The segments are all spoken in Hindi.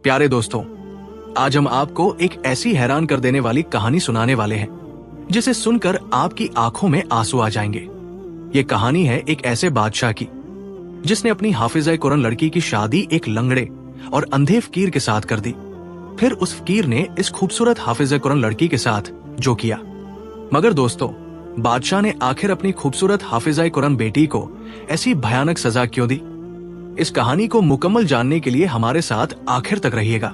प्यारे दोस्तों, आज हम आपको एक ऐसी हैरान कर देने वाली कहानी सुनाने वाले हैं जिसे सुनकर आपकी आंखों में आंसू आ जाएंगे। ये कहानी है एक ऐसे बादशाह की जिसने अपनी हाफिजा कुरान लड़की की शादी एक लंगड़े और अंधे फकीर के साथ कर दी। फिर उस फकीर ने इस खूबसूरत हाफिजा कुरान लड़की के साथ जो किया। मगर दोस्तों, बादशाह ने आखिर अपनी खूबसूरत हाफिजा कुरान बेटी को ऐसी भयानक सजा क्यों दी? इस कहानी को मुकम्मल जानने के लिए हमारे साथ आखिर तक रहिएगा,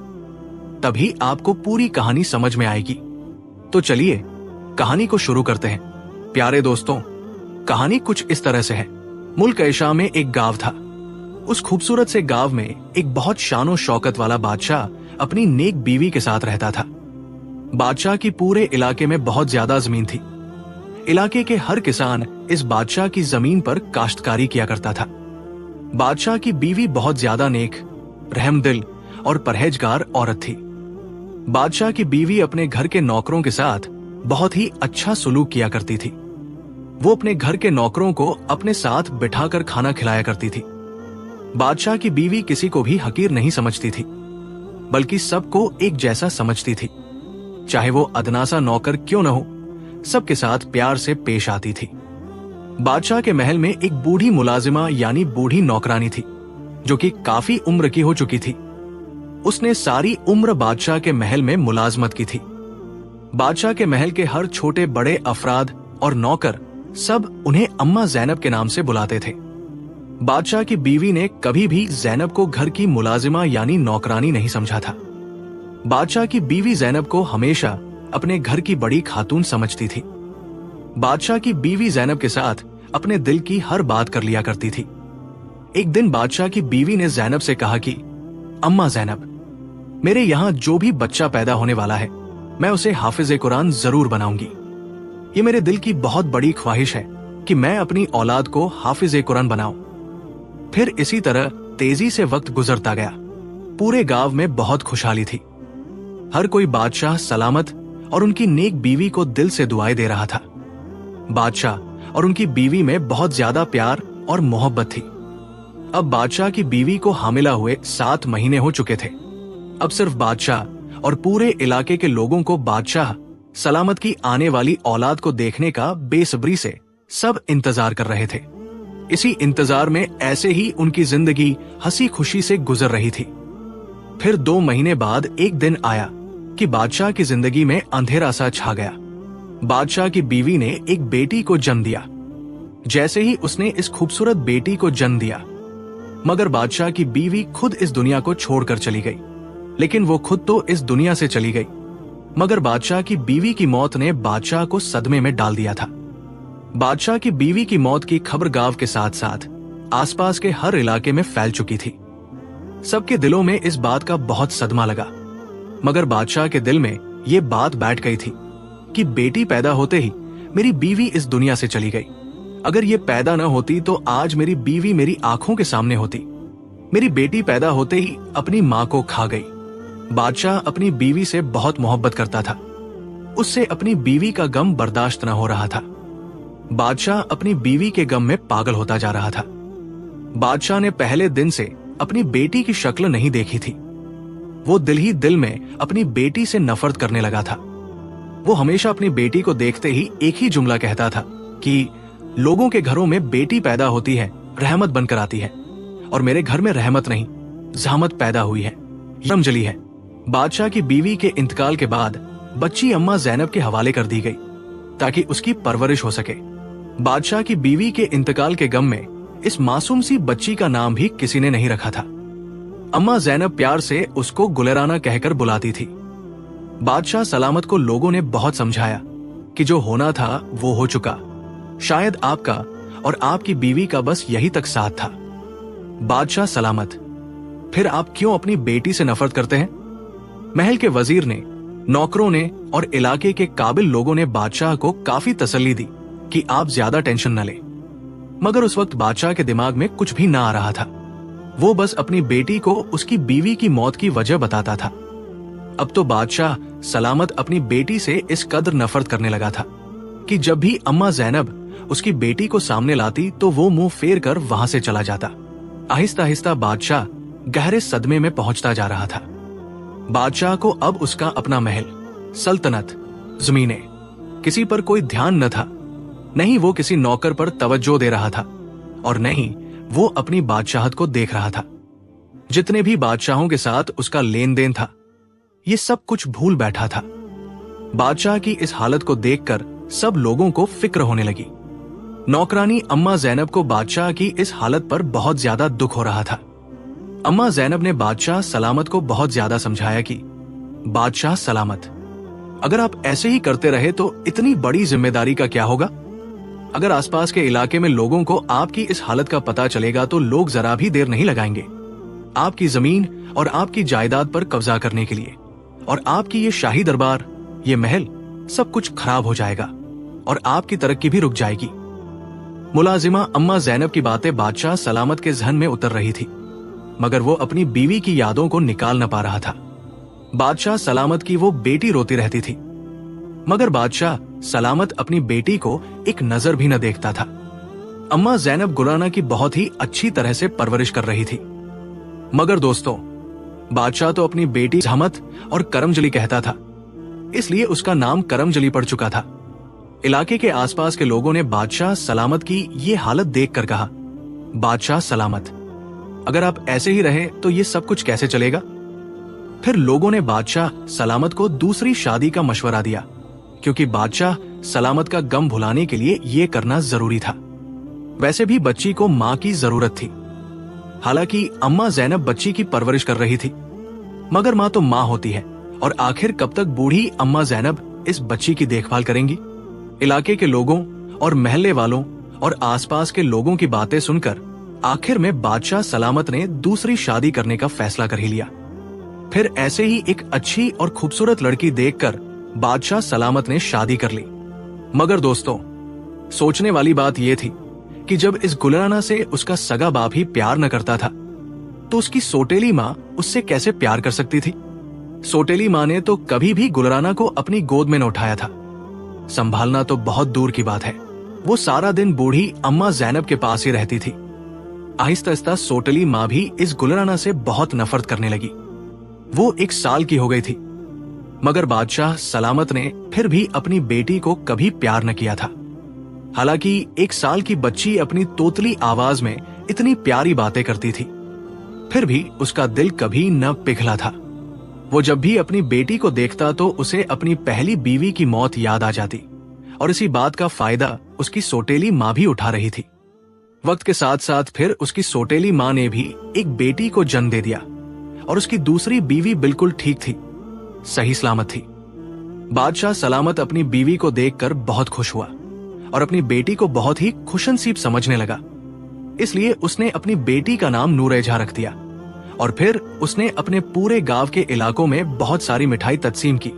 तभी आपको पूरी कहानी समझ में आएगी। तो चलिए कहानी को शुरू करते हैं। प्यारे दोस्तों, कहानी कुछ इस तरह से है। मुल्क ऐशा में एक गांव था। उस खूबसूरत से गांव में एक बहुत शानो शौकत वाला बादशाह अपनी नेक बीवी के साथ रहता था। बादशाह की पूरे इलाके में बहुत ज्यादा जमीन थी। इलाके के हर किसान इस बादशाह की जमीन पर काश्तकारी किया करता था। बादशाह की बीवी बहुत ज्यादा नेक, रहमदिल और परहेजगार औरत थी। बादशाह की बीवी अपने घर के नौकरों के साथ बहुत ही अच्छा सुलूक किया करती थी। वो अपने घर के नौकरों को अपने साथ बिठाकर खाना खिलाया करती थी। बादशाह की बीवी किसी को भी हकीर नहीं समझती थी, बल्कि सबको एक जैसा समझती थी। चाहे वो अदना सा नौकर क्यों न हो, सबके साथ प्यार से पेश आती थी। बादशाह के महल में एक बूढ़ी मुलाजिमा यानी बूढ़ी नौकरानी थी, जो कि काफी उम्र की हो चुकी थी। उसने सारी उम्र बादशाह के महल में मुलाजमत की थी। बादशाह के महल के हर छोटे बड़े अफराद और नौकर सब उन्हें अम्मा जैनब के नाम से बुलाते थे। बादशाह की बीवी ने कभी भी जैनब को घर की मुलाजिमा यानी नौकरानी नहीं समझा था। बादशाह की बीवी जैनब को हमेशा अपने घर की बड़ी खातून समझती थी। बादशाह की बीवी जैनब के साथ अपने दिल की हर बात कर लिया करती थी। एक दिन बादशाह की बीवी ने जैनब से कहा कि अम्मा जैनब, मेरे यहाँ जो भी बच्चा पैदा होने वाला है, मैं उसे हाफिज कुरान जरूर बनाऊंगी। ये मेरे दिल की बहुत बड़ी ख्वाहिश है कि मैं अपनी औलाद को हाफिज कुरान बनाऊं। फिर इसी तरह तेजी से वक्त गुजरता गया। पूरे गांव में बहुत खुशहाली थी। हर कोई बादशाह सलामत और उनकी नेक बीवी को दिल से दुआएं दे रहा था। बादशाह और उनकी बीवी में बहुत ज्यादा प्यार और मोहब्बत थी। अब बादशाह की बीवी को हामिला हुए 7 महीने हो चुके थे। अब सिर्फ बादशाह और पूरे इलाके के लोगों को बादशाह सलामत की आने वाली औलाद को देखने का बेसब्री से सब इंतजार कर रहे थे। इसी इंतजार में ऐसे ही उनकी जिंदगी हंसी खुशी से गुजर रही थी। फिर 2 महीने बाद एक दिन आया कि बादशाह की जिंदगी में अंधेरा सा छा गया। बादशाह की बीवी ने एक बेटी को जन्म दिया। जैसे ही उसने इस खूबसूरत बेटी को जन्म दिया, मगर बादशाह की बीवी खुद इस दुनिया को छोड़कर चली गई। लेकिन वो खुद तो इस दुनिया से चली गई, मगर बादशाह की बीवी की मौत ने बादशाह को सदमे में डाल दिया था। बादशाह की बीवी की मौत की खबर गांव के साथ साथ आसपास के हर इलाके में फैल चुकी थी। सबके दिलों में इस बात का बहुत सदमा लगा, मगर बादशाह के दिल में ये बात बैठ गई थी कि बेटी पैदा होते ही मेरी बीवी इस दुनिया से चली गई। अगर ये पैदा न होती तो आज मेरी बीवी मेरी आंखों के सामने होती। मेरी बेटी पैदा होते ही अपनी माँ को खा गई। बादशाह अपनी बीवी से बहुत मोहब्बत करता था। उससे अपनी बीवी का गम बर्दाश्त न हो रहा था। बादशाह अपनी बीवी के गम में पागल होता जा रहा था। बादशाह ने पहले दिन से अपनी बेटी की शक्ल नहीं देखी थी। वो दिल ही दिल में अपनी बेटी से नफरत करने लगा था। वो हमेशा अपनी बेटी को देखते ही एक ही जुमला कहता था कि लोगों के घरों में बेटी पैदा होती है, रहमत बनकर आती है, और मेरे घर में रहमत नहीं, ज़हमत पैदा हुई है, रमजली है। बादशाह की बीवी के इंतकाल के बाद बच्ची अम्मा जैनब के हवाले कर दी गई ताकि उसकी परवरिश हो सके। बादशाह की बीवी के इंतकाल के गम में इस मासूम सी बच्ची का नाम भी किसी ने नहीं रखा था। अम्मा जैनब प्यार से उसको गुलेराना कहकर बुलाती थी। बादशाह सलामत को लोगों ने बहुत समझाया कि जो होना था वो हो चुका। शायद आपका और आपकी बीवी का बस यही तक साथ था। बादशाह सलामत, फिर आप क्यों अपनी बेटी से नफरत करते हैं? महल के वजीर ने, नौकरों ने और इलाके के काबिल लोगों ने बादशाह को काफी तसल्ली दी कि आप ज्यादा टेंशन न लें। मगर उस वक्त बादशाह के दिमाग में कुछ भी ना आ रहा था। वो बस अपनी बेटी को उसकी बीवी की मौत की वजह बताता था। अब तो बादशाह सलामत अपनी बेटी से इस कदर नफरत करने लगा था कि जब भी अम्मा जैनब उसकी बेटी को सामने लाती तो वो मुंह फेर कर वहां से चला जाता। आहिस्ता आहिस्ता बादशाह गहरे सदमे में पहुंचता जा रहा था। बादशाह को अब उसका अपना महल, सल्तनत, जमीनें, किसी पर कोई ध्यान न था। नहीं वो किसी नौकर पर तवज्जो दे रहा था और नहीं वो अपनी बादशाहत को देख रहा था। जितने भी बादशाहों के साथ उसका लेन देन था, ये सब कुछ भूल बैठा था। बादशाह की इस हालत को देखकर सब लोगों को फिक्र होने लगी। नौकरानी अम्मा जैनब को बादशाह की इस हालत पर बहुत ज्यादा दुख हो रहा था। अम्मा जैनब ने बादशाह सलामत को बहुत ज्यादा समझाया कि बादशाह सलामत, अगर आप ऐसे ही करते रहे तो इतनी बड़ी जिम्मेदारी का क्या होगा? अगर आसपास के इलाके में लोगों को आपकी इस हालत का पता चलेगा तो लोग जरा भी देर नहीं लगाएंगे आपकी जमीन और आपकी जायदाद पर कब्जा करने के लिए, और आपकी ये शाही दरबार, ये महल, सब कुछ खराब हो जाएगा और आपकी तरक्की भी रुक जाएगी। मुलाजिमा अम्मा जैनब की बातें बादशाह सलामत के जहन में उतर रही थी, मगर वो अपनी बीवी की यादों को निकाल न पा रहा था। बादशाह सलामत की वो बेटी रोती रहती थी, मगर बादशाह सलामत अपनी बेटी को एक नजर भी न देखता था। अम्मा जैनब गुलाना की बहुत ही अच्छी तरह से परवरिश कर रही थी, मगर दोस्तों, बादशाह तो अपनी बेटी जहमत और करमजली कहता था, इसलिए उसका नाम करमजली पड़ चुका था। इलाके के आसपास के लोगों ने बादशाह सलामत की ये हालत देखकर कहा, बादशाह सलामत, अगर आप ऐसे ही रहे तो ये सब कुछ कैसे चलेगा? फिर लोगों ने बादशाह सलामत को दूसरी शादी का मशवरा दिया, क्योंकि बादशाह सलामत का गम भुलाने के लिए ये करना जरूरी था। वैसे भी बच्ची को मां की जरूरत थी। हालांकि अम्मा जैनब बच्ची की परवरिश कर रही थी, मगर मां तो मां होती है, और आखिर कब तक बूढ़ी अम्मा जैनब इस बच्ची की देखभाल करेंगी? इलाके के लोगों और महल्ले वालों और आसपास के लोगों की बातें सुनकर आखिर में बादशाह सलामत ने दूसरी शादी करने का फैसला कर ही लिया। फिर ऐसे ही एक अच्छी और खूबसूरत लड़की देखकर बादशाह सलामत ने शादी कर ली। मगर दोस्तों, सोचने वाली बात यह थी कि जब इस गुलराना से उसका सगा बाप ही प्यार न करता था, तो उसकी सोटेली माँ उससे कैसे प्यार कर सकती थी? सोटेली माँ ने तो कभी भी गुलराना को अपनी गोद में न उठाया था। संभालना तो बहुत दूर की बात है, वो सारा दिन बूढ़ी अम्मा जैनब के पास ही रहती थी। आहिस्ता आहिस्ता सोटेली माँ भी इस गुलराना से बहुत नफरत करने लगी। वो 1 साल की हो गई थी, मगर बादशाह सलामत ने फिर भी अपनी बेटी को कभी प्यार न किया था। हालांकि 1 साल की बच्ची अपनी तोतली आवाज में इतनी प्यारी बातें करती थी, फिर भी उसका दिल कभी न पिघला था। वो जब भी अपनी बेटी को देखता तो उसे अपनी पहली बीवी की मौत याद आ जाती, और इसी बात का फायदा उसकी सोटेली माँ भी उठा रही थी। वक्त के साथ साथ फिर उसकी सोटेली माँ ने भी एक बेटी को जन्म दे दिया, और उसकी दूसरी बीवी बिल्कुल ठीक थी, सही सलामत थी। बादशाह सलामत अपनी बीवी को देखकर बहुत खुश हुआ और अपनी बेटी को बहुत ही खुशनसीब समझने लगा। इसलिए उसने अपनी बेटी का नाम नूरजहां रख दिया, और फिर उसने अपने पूरे गांव के इलाकों में बहुत सारी मिठाई तकसीम की।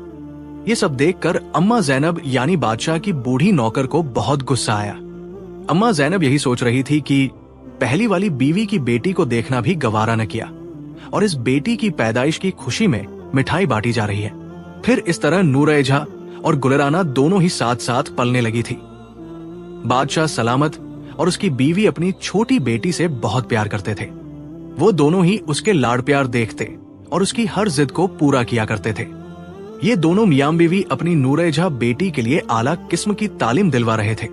ये सब देखकर अम्मा जैनब यानी बादशाह की बूढ़ी नौकर को बहुत गुस्सा आया। अम्मा जैनब यही सोच रही थी कि पहली वाली बीवी की बेटी को देखना भी गवारा न किया, और इस बेटी की पैदाइश की खुशी में मिठाई बांटी जा रही है। फिर इस तरह नूरजहां और गुलराना दोनों ही साथ साथ पलने लगी थी। बादशाह सलामत और उसकी बीवी अपनी छोटी बेटी से बहुत प्यार करते थे। वो दोनों ही उसके लाड़ प्यार देखते और उसकी हर जिद को पूरा किया करते थे। ये दोनों मियां बीवी अपनी नूरजहां बेटी के लिए आला किस्म की तालीम दिलवा रहे थे,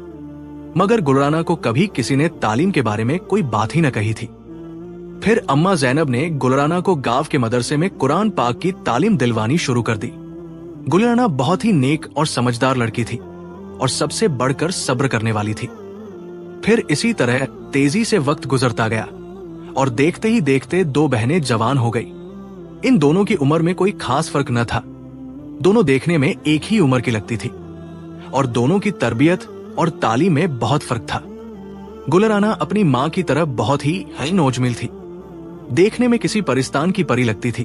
मगर गुलराना को कभी किसी ने तालीम के बारे में कोई बात ही न कही थी। फिर अम्मा जैनब ने गुलराना को गांव के मदरसे में कुरान पाक की तालीम दिलवानी शुरू कर दी। गुलराना बहुत ही नेक और समझदार लड़की थी और सबसे बढ़कर सब्र करने वाली थी। फिर इसी तरह तेजी से वक्त गुजरता गया और देखते ही देखते 2 बहनें जवान हो गई। इन दोनों की उम्र में कोई खास फर्क न था, दोनों देखने में एक ही उम्र की लगती थी, और दोनों की तरबियत और तालीम में बहुत फर्क था। गुलराना अपनी माँ की तरह बहुत ही नोजमिल थी, देखने में किसी परिस्तान की परी लगती थी,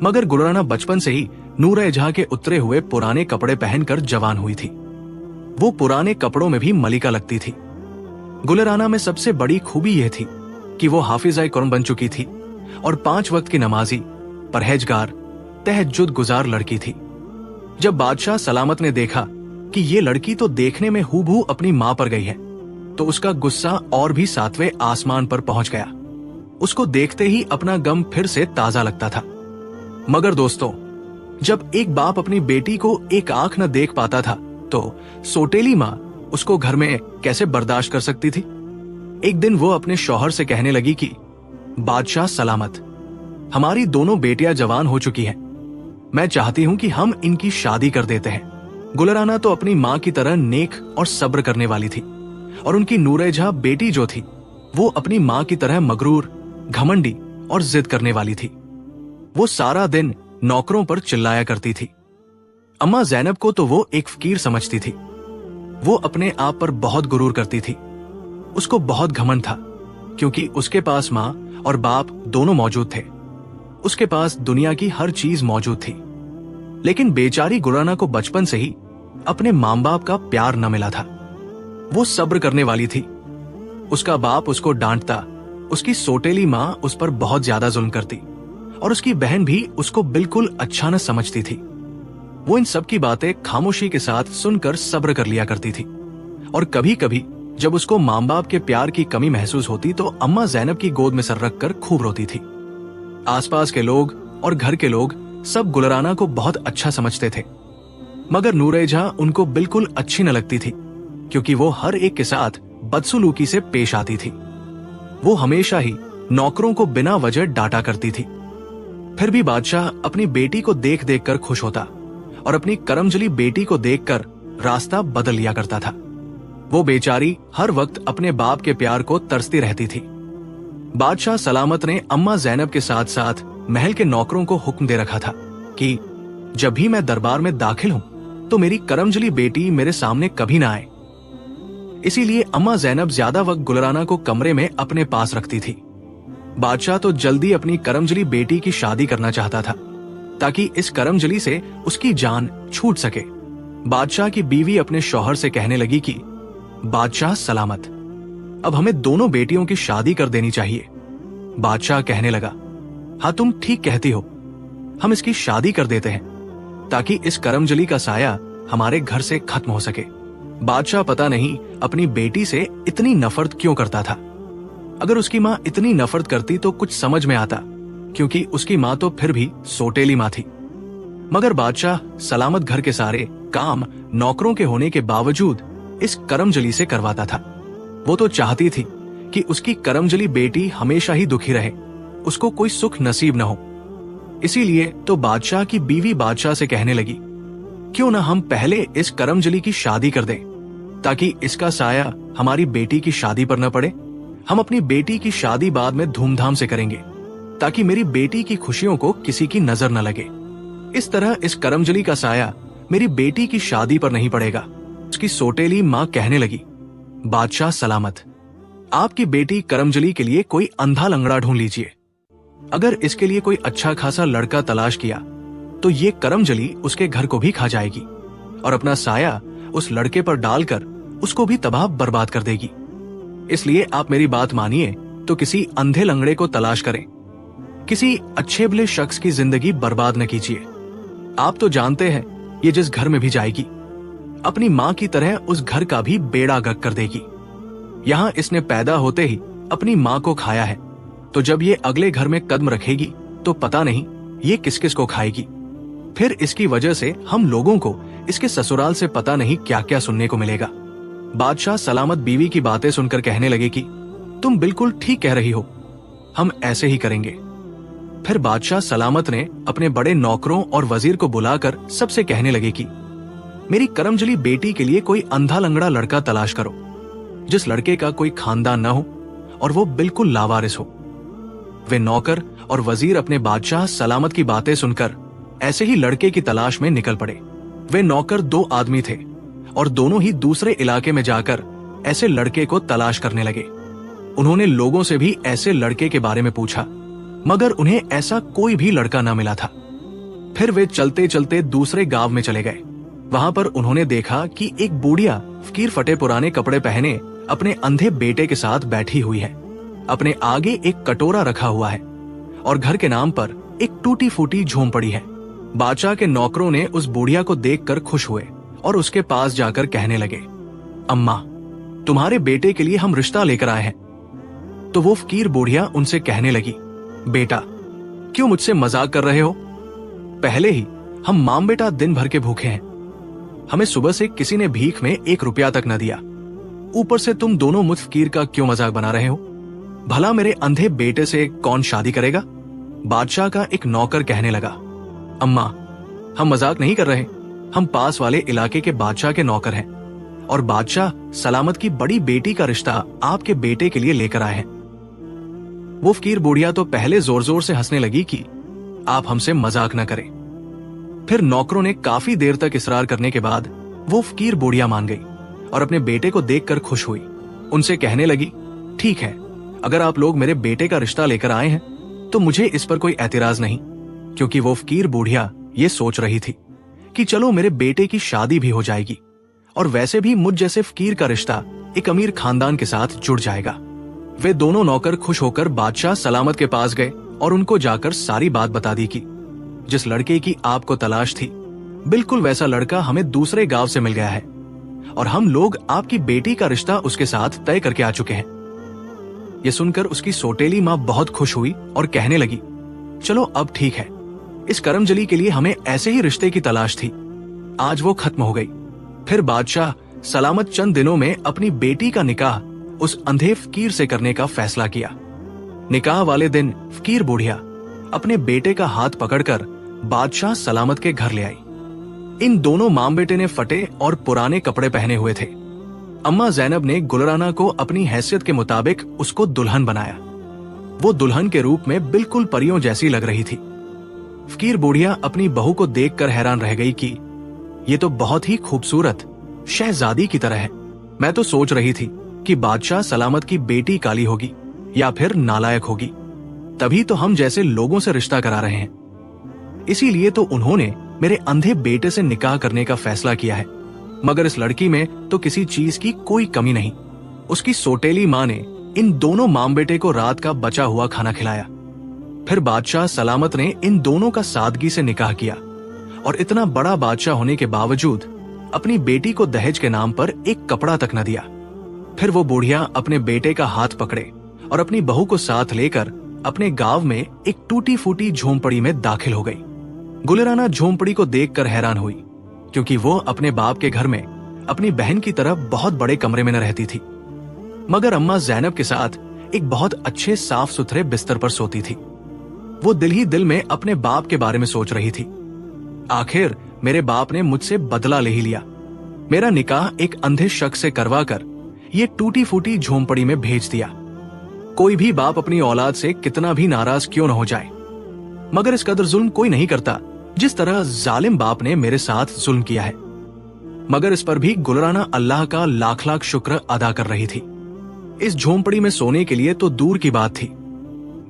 मगर गुलराना बचपन से ही नूरजहां के उतरे हुए पुराने कपड़े पहनकर जवान हुई थी। वो पुराने कपड़ों में भी मलिका लगती थी। गुलराना में सबसे बड़ी खूबी यह थी कि वो हाफिज़ा कुरान बन चुकी थी और 5 वक्त की नमाजी, परहेजगार, तहज्जुद गुजार लड़की थी। जब बादशाह सलामत ने देखा कि ये लड़की तो देखने में हूबहू अपनी मां पर गई है, तो उसका गुस्सा और भी 7वें आसमान पर पहुंच गया। उसको देखते ही अपना गम फिर से ताजा लगता था। मगर दोस्तों, जब एक बाप अपनी बेटी को एक आंख न देख पाता था तो सोटेली माँ उसको घर में कैसे बर्दाश्त कर सकती थी। एक दिन वो अपने शौहर से कहने लगी कि बादशाह सलामत, हमारी दोनों बेटियां जवान हो चुकी हैं। मैं चाहती हूं कि हम इनकी शादी कर देते हैं। गुलराना तो अपनी माँ की तरह नेक और सब्र करने वाली थी, और उनकी नूरेजहां बेटी जो थी वो अपनी माँ की तरह मगरूर, घमंडी और जिद करने वाली थी। वो सारा दिन नौकरों पर चिल्लाया करती थी। अम्मा जैनब को तो वो एक फकीर समझती थी। वो अपने आप पर बहुत गुरूर करती थी। उसको बहुत घमंड था, क्योंकि उसके पास माँ और बाप दोनों मौजूद थे। उसके पास दुनिया की हर चीज मौजूद थी। लेकिन बेचारी गुलराना को बचपन से ही अपने माँ बाप का प्यार न मिला था। वो सब्र करने वाली थी। उसका बाप उसको डांटता, उसकी सोटेली माँ उस पर बहुत ज्यादा जुल्म करती, और उसकी बहन भी उसको बिल्कुल अच्छा न समझती थी। वो इन सब की बातें खामोशी के साथ सुनकर सब्र कर लिया करती थी। और कभी कभी जब उसको माँ बाप के प्यार की कमी महसूस होती तो अम्मा जैनब की गोद में सर रखकर खूब रोती थी। आसपास के लोग और घर के लोग सब गुलराना को बहुत अच्छा समझते थे, मगर नूरेजहां उनको बिल्कुल अच्छी न लगती थी, क्योंकि वो हर एक के साथ बदसलूकी से पेश आती थी। वो हमेशा ही नौकरों को बिना वजह डांटा करती थी। फिर भी बादशाह अपनी बेटी को देख देख कर खुश होता और अपनी करमजली बेटी को देखकर रास्ता बदल लिया करता था। वो बेचारी हर वक्त अपने बाप के प्यार को तरसती रहती थी। बादशाह सलामत ने अम्मा जैनब के साथ साथ महल के नौकरों को हुक्म दे रखा था कि जब भी मैं दरबार में दाखिल हूं तो मेरी करमजली बेटी मेरे सामने कभी ना आए। इसीलिए अम्मा जैनब ज्यादा वक्त गुलराना को कमरे में अपने पास रखती थी। बादशाह तो जल्दी अपनी करमजली बेटी की शादी करना चाहता था, ताकि इस करमजली से उसकी जान छूट सके। बादशाह की बीवी अपने शौहर से कहने लगी कि बादशाह सलामत, अब हमें दोनों बेटियों की शादी कर देनी चाहिए। बादशाह कहने लगा, हाँ तुम ठीक कहती हो, हम इसकी शादी कर देते हैं ताकि इस करमजली का साया हमारे घर से खत्म हो सके। बादशाह पता नहीं अपनी बेटी से इतनी नफरत क्यों करता था। अगर उसकी माँ इतनी नफरत करती तो कुछ समझ में आता, क्योंकि उसकी माँ तो फिर भी सोटेली माँ थी। मगर बादशाह सलामत घर के सारे काम नौकरों के होने के बावजूद इस करमजली से करवाता था। वो तो चाहती थी कि उसकी करमजली बेटी हमेशा ही दुखी रहे, उसको कोई सुख नसीब न हो। इसीलिए तो बादशाह की बीवी बादशाह से कहने लगी, क्यों ना हम पहले इस करमजली की शादी कर दें, ताकि इसका साया हमारी बेटी की शादी पर न पड़े। हम अपनी बेटी की शादी बाद में धूमधाम से करेंगे, ताकि मेरी बेटी की खुशियों को किसी की नजर न लगे। इस तरह इस करमजली का साया मेरी बेटी की शादी पर नहीं पड़ेगा। उसकी सोटेली माँ कहने लगी, बादशाह सलामत, आपकी बेटी करमजली के लिए कोई अंधा लंगड़ा ढूंढ लीजिए। अगर इसके लिए कोई अच्छा खासा लड़का तलाश किया तो ये करमजली उसके घर को भी खा जाएगी और अपना साया उस लड़के पर डालकर उसको भी तबाह बर्बाद कर देगी। इसलिए आप मेरी बात मानिए तो किसी अंधे लंगड़े को तलाश करें। किसी अच्छे भले शख्स की जिंदगी बर्बाद न कीजिए। आप तो जानते हैं ये जिस घर में भी जाएगी अपनी माँ की तरह उस घर का भी बेड़ा गर्क कर देगी। यहाँ इसने पैदा होते ही अपनी माँ को खाया है, तो जब ये अगले घर में कदम रखेगी तो पता नहीं ये किस किस को खाएगी। फिर इसकी वजह से हम लोगों को इसके ससुराल से पता नहीं क्या क्या सुनने को मिलेगा। बादशाह सलामत बीवी की बातें सुनकर कहने लगे कि तुम बिल्कुल ठीक कह रही हो, हम ऐसे ही करेंगे। फिर बादशाह सलामत ने अपने बड़े नौकरों और वजीर को बुलाकर सबसे कहने लगे कि मेरी करमजली बेटी के लिए कोई अंधा लंगड़ा लड़का तलाश करो, जिस लड़के का कोई खानदान न हो और वो बिल्कुल लावारिस हो। वे नौकर और वजीर अपने बादशाह सलामत की बातें सुनकर ऐसे ही लड़के की तलाश में निकल पड़े। वे नौकर 2 आदमी थे और दोनों ही दूसरे इलाके में जाकर ऐसे लड़के को तलाश करने लगे। उन्होंने लोगों से भी ऐसे लड़के के बारे में पूछा, मगर उन्हें ऐसा कोई भी लड़का न मिला था। फिर वे चलते चलते दूसरे गांव में चले गए। वहां पर उन्होंने देखा कि एक बूढ़िया फकीर फटे पुराने कपड़े पहने अपने अंधे बेटे के साथ बैठी हुई है। अपने आगे एक कटोरा रखा हुआ है और घर के नाम पर एक टूटी फूटी झोंपड़ी है। बादशाह के नौकरों ने उस बूढ़िया को देखकर खुश हुए और उसके पास जाकर कहने लगे, अम्मा, तुम्हारे बेटे के लिए हम रिश्ता लेकर आए हैं। तो वो फकीर बूढ़िया उनसे कहने लगी, बेटा, क्यों मुझसे मजाक कर रहे हो? पहले ही हम माम बेटा दिन भर के भूखे हैं। हमें सुबह से किसी ने भीख में 1 रुपया तक न दिया। ऊपर से तुम दोनों मुझ फकीर का क्यों मजाक बना रहे हो? भला मेरे अंधे बेटे से कौन शादी करेगा? बादशाह का एक नौकर कहने लगा। अम्मा, हम मजाक नहीं कर रहे। हम पास वाले इलाके के बादशाह के नौकर हैं और बादशाह सलामत की बड़ी बेटी का रिश्ता आपके बेटे के लिए लेकर आए हैं। वो फकीर बुढ़िया तो पहले जोर जोर से हंसने लगी कि आप हमसे मजाक न करें। फिर नौकरों ने काफी देर तक इसरार करने के बाद वो फकीर बुढ़िया मान गई और अपने बेटे को देखकर खुश हुई। उनसे कहने लगी, ठीक है, अगर आप लोग मेरे बेटे का रिश्ता लेकर आए हैं तो मुझे इस पर कोई एतराज नहीं, क्योंकि वो फकीर बुढ़िया ये सोच रही थी कि चलो मेरे बेटे की शादी भी हो जाएगी और वैसे भी मुझ जैसे फकीर का रिश्ता एक अमीर खानदान के साथ जुड़ जाएगा। वे दोनों नौकर खुश होकर बादशाह सलामत के पास गए और उनको जाकर सारी बात बता दी कि जिस लड़के की आपको तलाश थी, बिल्कुल वैसा लड़का हमें दूसरे गांव से मिल गया है और हम लोग आपकी बेटी का रिश्ता उसके साथ तय करके आ चुके हैं। ये सुनकर उसकी सोटेली माँ बहुत खुश हुई और कहने लगी, चलो अब ठीक है, इस करमजली के लिए हमें ऐसे ही रिश्ते की तलाश थी, आज वो खत्म हो गई। फिर बादशाह सलामत चंद दिनों में अपनी बेटी का निकाह उस अंधे फकीर से करने का फैसला किया। निकाह वाले दिन फकीर बुढ़िया अपने बेटे का हाथ पकड़कर बादशाह सलामत के घर ले आई। इन दोनों माम बेटे ने फटे और पुराने कपड़े पहने हुए थे। अम्मा जैनब ने गुलराना को अपनी हैसियत के मुताबिक उसको दुल्हन बनाया। वो दुल्हन के रूप में बिल्कुल परियों जैसी लग रही थी। फकीर बुढ़िया अपनी बहू को देखकर हैरान रह गई कि ये तो बहुत ही खूबसूरत शहजादी की तरह है। मैं तो सोच रही थी कि बादशाह सलामत की बेटी काली होगी या फिर नालायक होगी, तभी तो हम जैसे लोगों से रिश्ता करा रहे हैं। इसीलिए तो उन्होंने मेरे अंधे बेटे से निकाह करने का फैसला किया है। मगर इस लड़की में तो किसी चीज की कोई कमी नहीं। उसकी सोटेली माँ ने इन दोनों माम बेटे को रात का बचा हुआ खाना खिलाया। फिर बादशाह सलामत ने इन दोनों का सादगी से निकाह किया और इतना बड़ा बादशाह होने के बावजूद अपनी बेटी को दहेज के नाम पर एक कपड़ा तक न दिया। फिर वो बुढ़िया अपने बेटे का हाथ पकड़े और अपनी बहू को साथ लेकर अपने गांव में एक टूटी फूटी झोंपड़ी में दाखिल हो गई। गुलराना झोंपड़ी को देखकर हैरान हुई, क्योंकि वो अपने बाप के घर में अपनी बहन की तरह बहुत बड़े कमरे में न रहती थी, मगर अम्मा जैनब के साथ एक बहुत अच्छे साफ सुथरे बिस्तर पर सोती थी। वो दिल ही दिल में अपने बाप के बारे में सोच रही थी, आखिर मेरे बाप ने मुझसे बदला ले ही लिया। मेरा निकाह एक अंधे शख्स से करवा कर ये टूटी फूटी झोंपड़ी में भेज दिया। कोई भी बाप अपनी औलाद से कितना भी नाराज क्यों न हो जाए, मगर इस कदर जुल्म कोई नहीं करता जिस तरह जालिम बाप ने मेरे साथ जुल्म किया है। मगर इस पर भी गुलराना अल्लाह का लाख लाख शुक्र अदा कर रही थी। इस झोंपड़ी में सोने के लिए तो दूर की बात थी,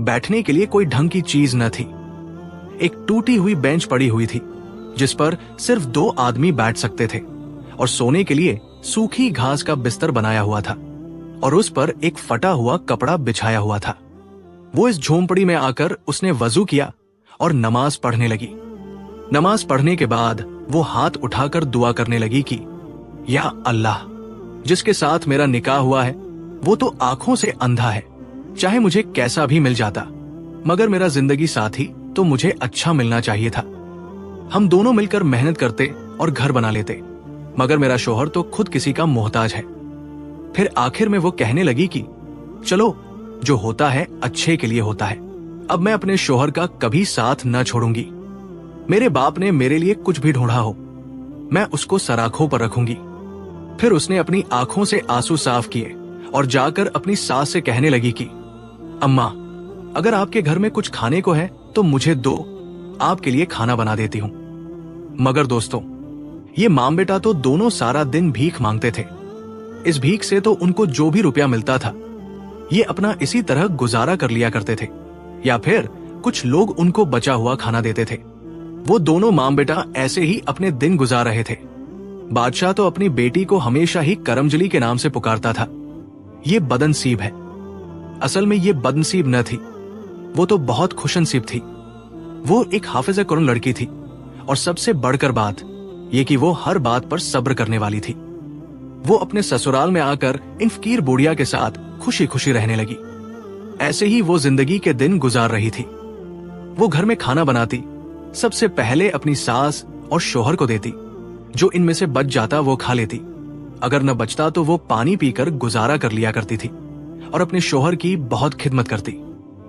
बैठने के लिए कोई ढंग की चीज न थी। एक टूटी हुई बेंच पड़ी हुई थी जिस पर सिर्फ 2 आदमी बैठ सकते थे और सोने के लिए सूखी घास का बिस्तर बनाया हुआ था और उस पर एक फटा हुआ कपड़ा बिछाया हुआ था। वो इस झोंपड़ी में आकर उसने वजू किया और नमाज पढ़ने लगी। नमाज पढ़ने के बाद वो हाथ उठाकर दुआ करने लगी कि या अल्लाह, जिसके साथ मेरा निकाह हुआ है वो तो आंखों से अंधा है, चाहे मुझे कैसा भी मिल जाता, मगर मेरा जिंदगी साथी तो मुझे अच्छा मिलना चाहिए था। हम दोनों मिलकर मेहनत करते और घर बना लेते, मगर मेरा शोहर तो खुद किसी का मोहताज है। फिर आखिर में वो कहने लगी कि चलो, जो होता है अच्छे के लिए होता है, अब मैं अपने शोहर का कभी साथ न छोड़ूंगी। मेरे बाप ने मेरे लिए कुछ भी ढूंढा हो, मैं उसको सराखों पर रखूंगी। फिर उसने अपनी आंखों से आंसू साफ किए और जाकर अपनी सास से कहने लगी कि अम्मा, अगर आपके घर में कुछ खाने को है तो मुझे दो, आपके लिए खाना बना देती हूं। मगर दोस्तों, ये माम बेटा तो दोनों सारा दिन भीख मांगते थे। इस भीख से तो उनको जो भी रुपया मिलता था ये अपना इसी तरह गुजारा कर लिया करते थे, या फिर कुछ लोग उनको बचा हुआ खाना देते थे। वो दोनों माम बेटा ऐसे ही अपने दिन गुजार रहे थे। बादशाह तो अपनी बेटी को हमेशा ही करमजली के नाम से पुकारता था। ये बदनसीब है। असल में ये बदनसीब न थी, वो तो बहुत खुशनसीब थी। वो एक हाफिज़े कुरान लड़की थी और सबसे बढ़कर बात ये कि वो हर बात पर सब्र करने वाली थी। वो अपने ससुराल में आकर इन फकीर बुढ़िया के साथ खुशी खुशी रहने लगी। ऐसे ही वो जिंदगी के दिन गुजार रही थी। वो घर में खाना बनाती, सबसे पहले अपनी सास और शौहर को देती। जो इनमें से बच जाता वो खा लेती, अगर न बचता तो वो पानी पीकर गुजारा कर लिया करती थी और अपने शौहर की बहुत खिदमत करती।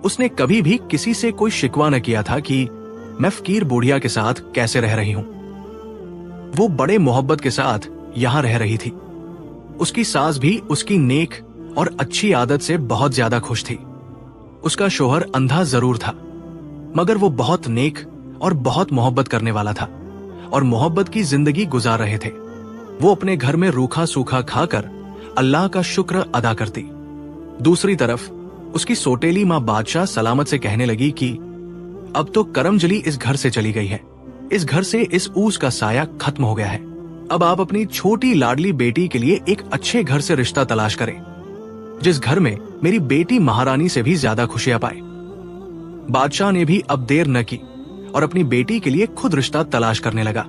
उसने कभी भी किसी से कोई शिकवा न किया था कि मैं फकीर बुढ़िया के साथ कैसे रह रही हूं। वो बड़े मोहब्बत के साथ यहां रह रही थी। उसकी सास भी उसकी नेक और अच्छी आदत से बहुत ज्यादा खुश थी। उसका शौहर अंधा जरूर था, मगर वो बहुत नेक और बहुत मोहब्बत करने वाला था और मोहब्बत की जिंदगी गुजार रहे थे। वो अपने घर में रूखा सूखा खाकर अल्लाह का शुक्र अदा करती। दूसरी तरफ उसकी सोटेली मां बादशाह सलामत से कहने लगी कि अब तो करमजली इस घर से चली गई है, इस घर से इस ऊस का साया खत्म हो गया है। अब आप अपनी छोटी लाडली बेटी के लिए एक अच्छे घर से रिश्ता तलाश करें, जिस घर में मेरी बेटी महारानी से भी ज्यादा खुशियां पाए। बादशाह ने भी अब देर न की और अपनी बेटी के लिए खुद रिश्ता तलाश करने लगा।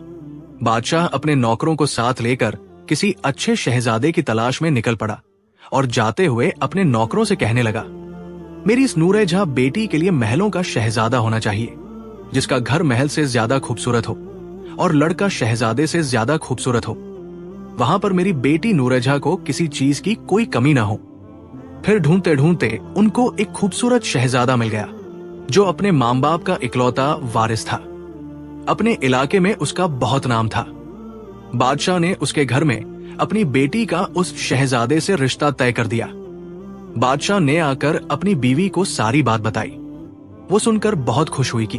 बादशाह अपने नौकरों को साथ लेकर किसी अच्छे शहजादे की तलाश में निकल पड़ा और जाते हुए अपने नौकरों से कहने लगा, मेरी इस नूरे जहां बेटी के लिए महलों का शहजादा होना चाहिए, जिसका घर महल से ज्यादा खूबसूरत हो और लड़का शहजादे से ज्यादा खूबसूरत हो। वहां पर मेरी बेटी नूरजहां को किसी चीज की कोई कमी ना हो। फिर ढूंढते ढूंढते उनको एक खूबसूरत शहजादा मिल गया, जो अपने मां बाप का इकलौता वारिस था। अपने इलाके में उसका बहुत नाम था। बादशाह ने उसके घर में अपनी बेटी का उस शहजादे से रिश्ता तय कर दिया। बादशाह ने आकर अपनी बीवी को सारी बात बताई। वो सुनकर बहुत खुश हुई कि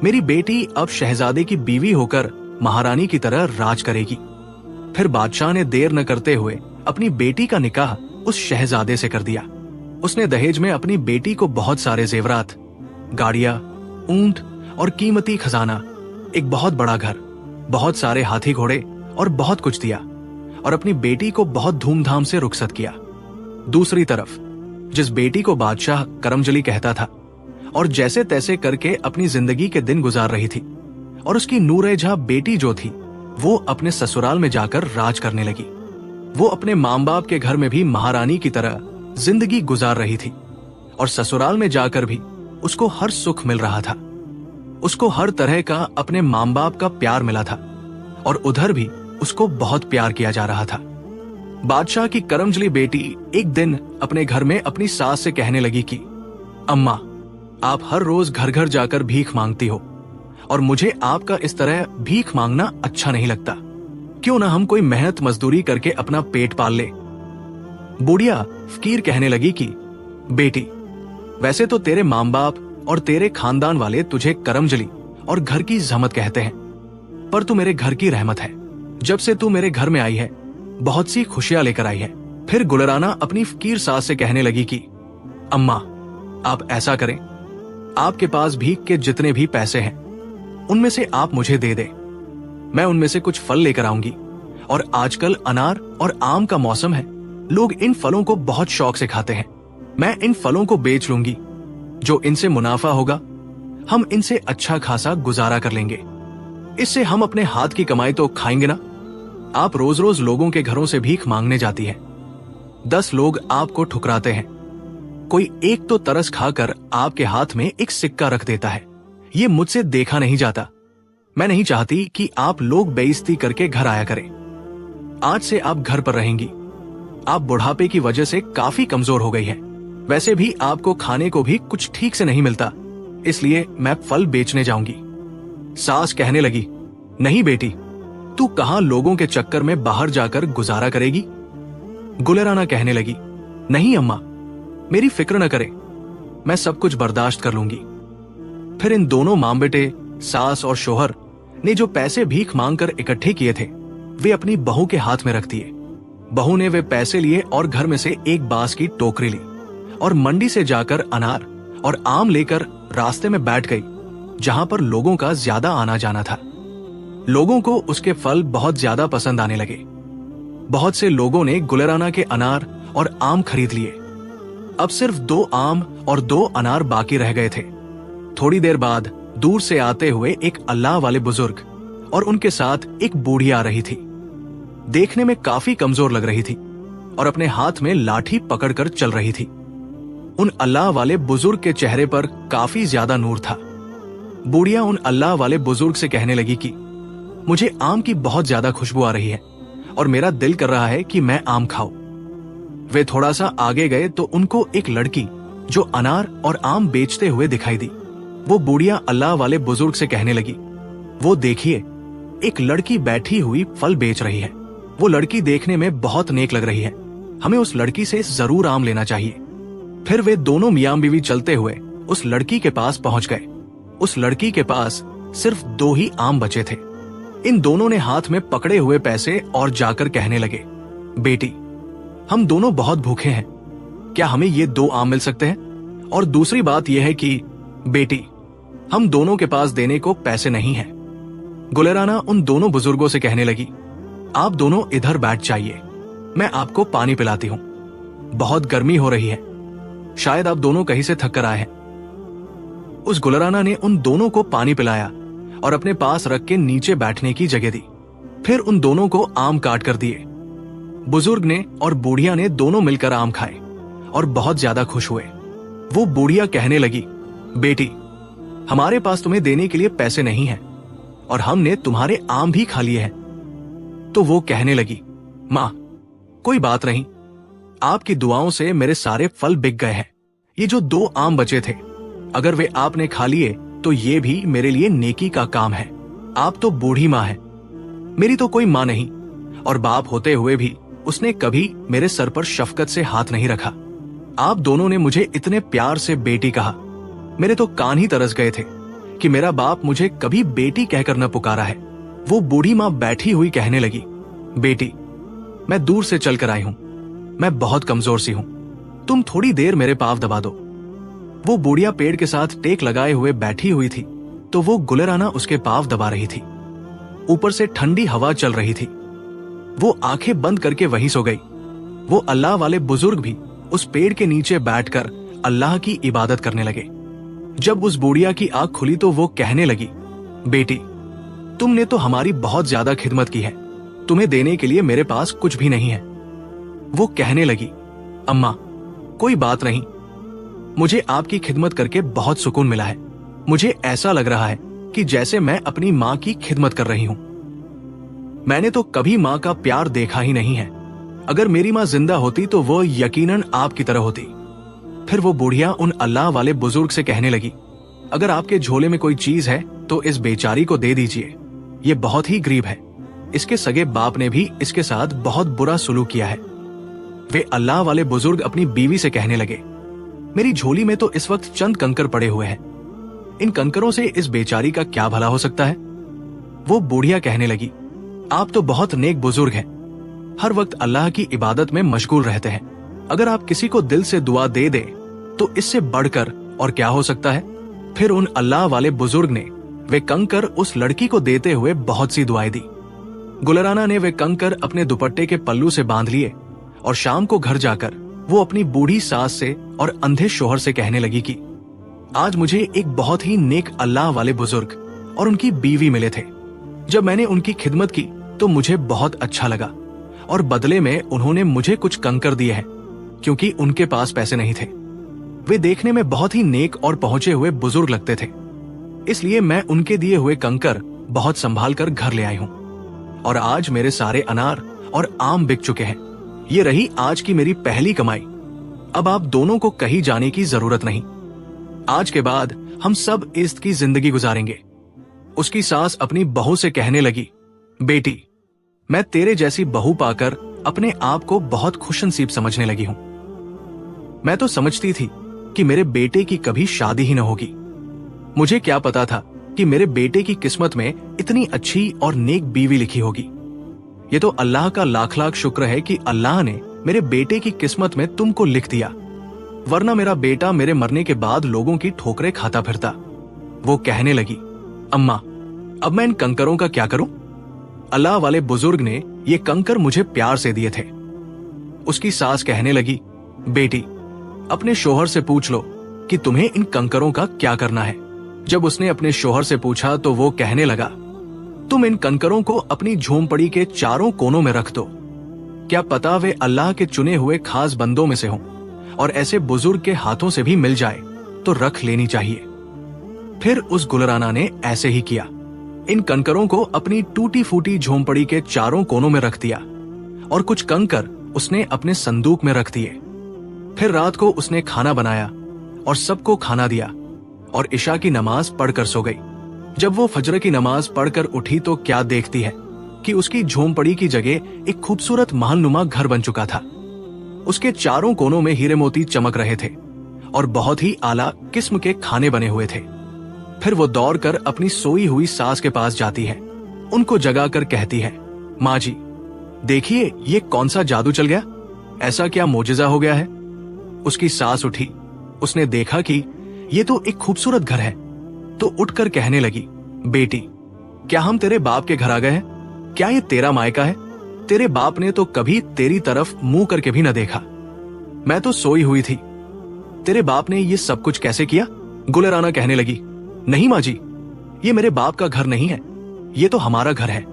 मेरी बेटी अब शहजादे की बीवी होकर महारानी की तरह राज करेगी। फिर बादशाह ने देर न करते हुए अपनी बेटी का निकाह उस शहजादे से कर दिया। उसने दहेज में अपनी बेटी को बहुत सारे जेवरात, गाड़ियां, ऊंट और कीमती खजाना, एक बहुत बड़ा घर, बहुत सारे हाथी घोड़े और बहुत कुछ दिया और अपनी बेटी को बहुत धूमधाम से रुखसत किया। दूसरी तरफ जिस बेटी को बादशाह करमजली कहता था और जैसे तैसे करके अपनी जिंदगी के दिन गुजार रही थी, और उसकी नूरजहां बेटी जो थी वो अपने ससुराल में जाकर राज करने लगी। वो अपने मां बाप के घर में भी महारानी की तरह जिंदगी गुजार रही थी और ससुराल में जाकर भी उसको हर सुख मिल रहा था। उसको हर तरह का अपने मां बाप का प्यार मिला था और उधर भी उसको बहुत प्यार किया जा रहा था। बादशाह की करमजली बेटी एक दिन अपने घर में अपनी सास से कहने लगी कि अम्मा, आप हर रोज घर घर जाकर भीख मांगती हो और मुझे आपका इस तरह भीख मांगना अच्छा नहीं लगता। क्यों ना हम कोई मेहनत मजदूरी करके अपना पेट पाल ले। बुढ़िया फकीर कहने लगी कि बेटी, वैसे तो तेरे मां बाप और तेरे खानदान वाले तुझे करमजली और घर की जहमत कहते हैं, पर तू मेरे घर की रहमत है। जब से तू मेरे घर में आई है बहुत सी खुशियां लेकर आई है। फिर गुलराना अपनी फकीर सास से कहने लगी कि अम्मा, आप ऐसा करें, आपके पास भीख के जितने भी पैसे हैं उनमें से आप मुझे दे दे। मैं उनमें से कुछ फल लेकर आऊंगी और आजकल अनार और आम का मौसम है, लोग इन फलों को बहुत शौक से खाते हैं। मैं इन फलों को बेच लूंगी, जो इनसे मुनाफा होगा हम इनसे अच्छा खासा गुजारा कर लेंगे। इससे हम अपने हाथ की कमाई तो खाएंगे ना। आप रोज रोज लोगों के घरों से भीख मांगने जाती है, 10 लोग आपको ठुकराते हैं, कोई एक तो तरस खाकर आपके हाथ में एक सिक्का रख देता है। ये मुझसे देखा नहीं जाता। मैं नहीं चाहती कि आप लोग बेइज्जती करके घर आया करें। आज से आप घर पर रहेंगी। आप बुढ़ापे की वजह से काफी कमजोर हो गई है। वैसे भी आपको खाने को भी कुछ ठीक से नहीं मिलता, इसलिए मैं फल बेचने जाऊंगी। सास कहने लगी, नहीं बेटी, तू कहां लोगों के चक्कर में बाहर जाकर गुजारा करेगी। गुलराना कहने लगी, नहीं अम्मा, मेरी फिक्र न करे, मैं सब कुछ बर्दाश्त कर लूंगी। फिर इन दोनों मां बेटे, सास और शौहर ने जो पैसे भीख मांगकर इकट्ठे किए थे वे अपनी बहू के हाथ में रख दिए। बहू ने वे पैसे लिए और घर में से एक बांस की टोकरी ली और मंडी से जाकर अनार और आम लेकर रास्ते में बैठ गई, जहां पर लोगों का ज्यादा आना जाना था। लोगों को उसके फल बहुत ज्यादा पसंद आने लगे। बहुत से लोगों ने गुलराना के अनार और आम खरीद लिए। अब सिर्फ 2 आम और 2 अनार बाकी रह गए थे। थोड़ी देर बाद दूर से आते हुए एक अल्लाह वाले बुजुर्ग और उनके साथ एक बूढ़ी आ रही थी। देखने में काफी कमजोर लग रही थी और अपने हाथ में लाठी पकड़कर चल रही थी। उन अल्लाह वाले बुजुर्ग के चेहरे पर काफी ज्यादा नूर था। बूढ़िया उन अल्लाह वाले बुजुर्ग से कहने लगी कि मुझे आम की बहुत ज्यादा खुशबू आ रही है और मेरा दिल कर रहा है कि मैं आम खाऊं। वे थोड़ा सा आगे गए तो उनको एक लड़की जो अनार और आम बेचते हुए दिखाई दी। वो बूढ़िया अल्लाह वाले बुजुर्ग से कहने लगी, वो देखिए, एक लड़की बैठी हुई फल बेच रही है। वो लड़की देखने में बहुत नेक लग रही है, हमें उस लड़की से जरूर आम लेना चाहिए। फिर वे दोनों मियां बीवी चलते हुए उस लड़की के पास पहुंच गए। उस लड़की के पास सिर्फ 2 ही आम बचे थे। इन दोनों ने हाथ में पकड़े हुए पैसे और जाकर कहने लगे, बेटी, हम दोनों बहुत भूखे हैं, क्या हमें ये 2 आम मिल सकते हैं? और दूसरी बात यह है कि बेटी, हम दोनों के पास देने को पैसे नहीं हैं। गुलेराना उन दोनों बुजुर्गों से कहने लगी, आप दोनों इधर बैठ जाइए, मैं आपको पानी पिलाती हूं। बहुत गर्मी हो रही है, शायद आप दोनों कहीं से थक कर आए हैं। उस गुलेराना ने उन दोनों को पानी पिलाया और अपने पास रख के नीचे बैठने की जगह दी। फिर उन दोनों को आम काट कर दिए। बुजुर्ग ने और बूढ़िया ने दोनों मिलकर आम खाए और बहुत ज्यादा खुश हुए। वो बूढ़िया कहने लगी, बेटी, हमारे पास तुम्हें देने के लिए पैसे नहीं हैं और हमने तुम्हारे आम भी खा लिए हैं। तो वो कहने लगी, माँ, कोई बात नहीं, आपकी दुआओं से मेरे सारे फल बिक गए हैं। ये जो 2 आम बचे थे, अगर वे आपने खा लिए तो ये भी मेरे लिए नेकी का काम है। आप तो बूढ़ी माँ है, मेरी तो कोई माँ नहीं, और बाप होते हुए भी उसने कभी मेरे सर पर शफकत से हाथ नहीं रखा। आप दोनों ने मुझे इतने प्यार से बेटी कहा, मेरे तो कान ही तरस गए थे कि मेरा बाप मुझे कभी बेटी कहकर न पुकारा है। वो बूढ़ी माँ बैठी हुई कहने लगी, बेटी, मैं दूर से चलकर आई हूं, मैं बहुत कमजोर सी हूं, तुम थोड़ी देर मेरे पांव दबा दो। वो बूढ़िया पेड़ के साथ टेक लगाए हुए बैठी हुई थी तो वो गुलेराना उसके पांव दबा रही थी। ऊपर से ठंडी हवा चल रही थी। वो आंखें बंद करके वहीं सो गई। वो अल्लाह वाले बुजुर्ग भी उस पेड़ के नीचे बैठकर अल्लाह की इबादत करने लगे। जब उस बूढ़िया की आंख खुली तो वो कहने लगी, बेटी, तुमने तो हमारी बहुत ज्यादा खिदमत की है, तुम्हें देने के लिए मेरे पास कुछ भी नहीं है। वो कहने लगी, अम्मा, कोई बात नहीं, मुझे आपकी खिदमत करके बहुत सुकून मिला है। मुझे ऐसा लग रहा है कि जैसे मैं अपनी माँ की खिदमत कर रही हूं। मैंने तो कभी माँ का प्यार देखा ही नहीं है। अगर मेरी माँ जिंदा होती तो वो यकीनन आपकी तरह होती। फिर वो बुढ़िया उन अल्लाह वाले बुजुर्ग से कहने लगी, अगर आपके झोले में कोई चीज है तो इस बेचारी को दे दीजिए, ये बहुत ही गरीब है। इसके सगे बाप ने भी इसके साथ बहुत बुरा सुलूक किया है। वे अल्लाह वाले बुजुर्ग अपनी बीवी से कहने लगे, मेरी झोली में तो इस वक्त चंद कंकर पड़े हुए हैं, इन कंकरों से इस बेचारी का क्या भला हो सकता है? वो बूढ़िया कहने लगी, आप तो बहुत नेक बुजुर्ग हैं, हर वक्त अल्लाह की इबादत में मशगूल रहते हैं। अगर आप किसी को दिल से दुआ दे दे तो इससे बढ़कर और क्या हो सकता है? फिर उन अल्लाह वाले बुजुर्ग ने वे कंकर उस लड़की को देते हुए बहुत सी दुआएं दी। गुलेराना ने वे कंकर अपने दुपट्टे के पल्लू से बांध लिए और शाम को घर जाकर वो अपनी बूढ़ी सास से और अंधे शोहर से कहने लगी कि आज मुझे एक बहुत ही नेक अल्लाह वाले बुजुर्ग और उनकी बीवी मिले थे। जब मैंने उनकी खिदमत की तो मुझे बहुत अच्छा लगा और बदले में उन्होंने मुझे कुछ कंकर दिए हैं क्योंकि उनके पास पैसे नहीं थे। वे देखने में बहुत ही नेक और पहुंचे हुए बुजुर्ग लगते थे, इसलिए मैं उनके दिए हुए कंकर बहुत संभाल कर घर ले आई हूं और आज मेरे सारे अनार और आम बिक चुके हैं। ये रही आज की मेरी पहली कमाई। अब आप दोनों को कहीं जाने की जरूरत नहीं। आज के बाद हम सब इज्जत की जिंदगी गुजारेंगे। उसकी सास अपनी बहू से कहने लगी, बेटी, मैं तेरे जैसी बहू पाकर अपने आप को बहुत खुशनसीब समझने लगी हूं। मैं तो समझती थी कि मेरे बेटे की कभी शादी ही न होगी। मुझे क्या पता था कि मेरे बेटे की किस्मत में इतनी अच्छी और नेक बीवी लिखी होगी। ये तो अल्लाह का लाख लाख शुक्र है कि अल्लाह ने मेरे बेटे की किस्मत में तुमको लिख दिया, वरना मेरा बेटा मेरे मरने के बाद लोगों की ठोकरें खाता फिरता। वो कहने लगी, अम्मा, अब मैं इन कंकरों का क्या करूं? अल्लाह वाले बुजुर्ग ने ये कंकर मुझे प्यार से दिए थे। उसकी सास कहने लगी, बेटी, अपने शोहर से पूछ लो कि तुम्हें इन कंकरों का क्या करना है। जब उसने अपने शोहर से पूछा तो वो कहने लगा, तुम इन कंकरों को अपनी झोंपड़ी के चारों कोनों में रख दो। क्या पता वे अल्लाह के चुने हुए खास बंदों में से हों और ऐसे बुजुर्ग के हाथों से भी मिल जाए तो रख लेनी चाहिए। फिर उस गुलराना ने ऐसे ही किया। इन कंकरों को अपनी टूटी फूटी झोंपड़ी के चारों कोनों में रख दिया और कुछ कंकर उसने अपने संदूक में रख दिए। फिर रात को उसने खाना बनाया और सबको खाना दिया और इशा की नमाज पढ़कर सो गई। जब वो फजर की नमाज पढ़कर उठी तो क्या देखती है कि उसकी झोंपड़ी की जगह एक खूबसूरत महलनुमा घर बन चुका था। उसके चारों कोनों में हीरे मोती चमक रहे थे और बहुत ही आला किस्म के खाने बने हुए थे। फिर वो दौड़कर अपनी सोई हुई सास के पास जाती है, उनको जगाकर कहती है, माँ जी देखिए ये कौन सा जादू चल गया, ऐसा क्या मोजिजा हो गया है। उसकी सास उठी, उसने देखा कि ये तो एक खूबसूरत घर है, तो उठकर कहने लगी, बेटी क्या हम तेरे बाप के घर आ गए हैं? क्या ये तेरा मायका है? तेरे बाप ने तो कभी तेरी तरफ मुंह करके भी न देखा। मैं तो सोई हुई थी, तेरे बाप ने ये सब कुछ कैसे किया? गुलराना कहने लगी, नहीं माँ जी, ये मेरे बाप का घर नहीं है, ये तो हमारा घर है,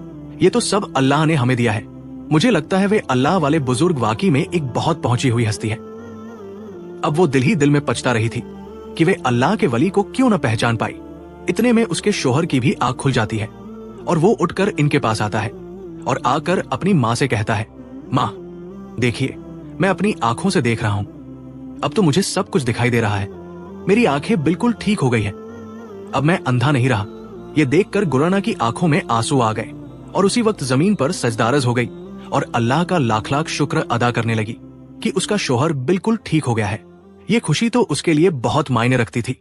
ये तो सब अल्लाह ने हमें दिया है। मुझे लगता है वे अल्लाह वाले बुजुर्ग वाकई में एक बहुत पहुंची हुई हस्ती है। अब वो दिल ही दिल में पछता रही थी कि वे अल्लाह के वली को क्यों न पहचान पाई। इतने में उसके शोहर की भी आंख खुल जाती है और वो उठकर इनके पास आता है और आकर अपनी माँ से कहता है, माँ देखिए मैं अपनी आंखों से देख रहा हूं, अब तो मुझे सब कुछ दिखाई दे रहा है, मेरी आंखें बिल्कुल ठीक हो गई हैं, अब मैं अंधा नहीं रहा। ये देखकर गुलराना की आंखों में आंसू आ गए और उसी वक्त जमीन पर सजदारज हो गई और अल्लाह का लाख लाख शुक्र अदा करने लगी कि उसका शोहर बिल्कुल ठीक हो गया है। ये खुशी तो उसके लिए बहुत मायने रखती थी।